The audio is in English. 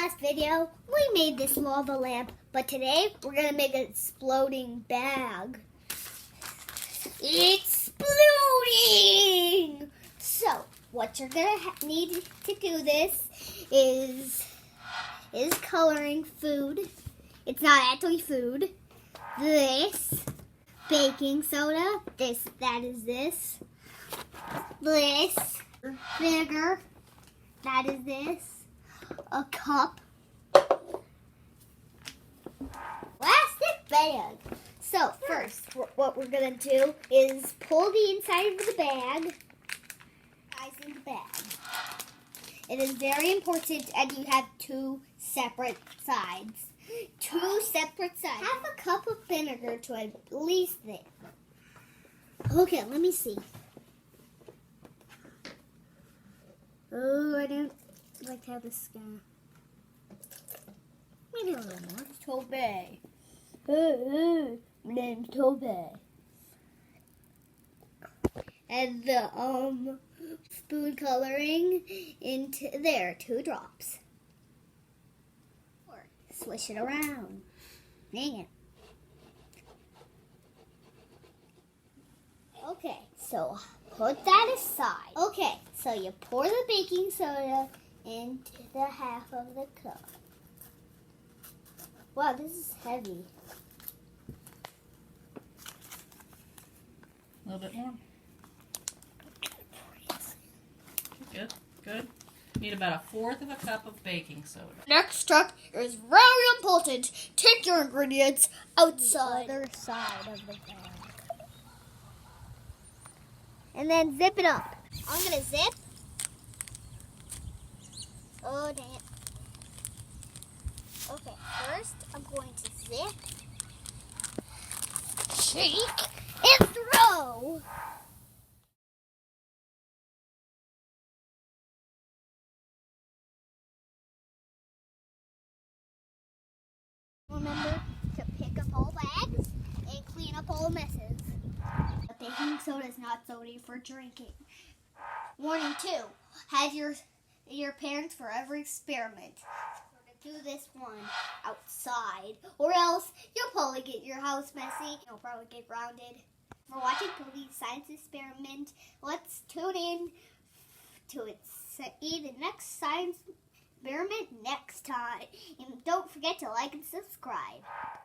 last video, we made this lava lamp, but today we're going to make an exploding bag. Exploding! So, what you're going to need to do this is coloring food. It's not actually food. This, baking soda, this, this, vinegar, that is this. A cup, plastic bag. So first, what we're gonna do is pull the inside of the bag. In the bag. It is very important, and you have two separate sides. Have a cup of vinegar to at least this. Okay, let me see. Oh, I don't like how this guy. Maybe a little more. Toby. My name's Toby. And the food coloring into there, 2 drops. Swish it around. Dang it. Okay, so put that aside. Okay, so you pour the baking soda into the half of the cup. Wow, this is heavy. A little bit more. Good, good. Need about 1/4 of a cup of baking soda. Next step is very important. Take your ingredients outside. The other side of the bag. And then zip it up. I'm going to zip. Oh, dang it. Okay, first I'm going to zip, shake, and throw. Remember to pick up all bags and clean up all messes. The baking soda is not soda for drinking. Warning 2, have your parents for every experiment. Do this one outside, or else you'll probably get your house messy. You'll probably get grounded. For watching Toby's science experiment, let's tune in to the next science experiment next time. And don't forget to like and subscribe.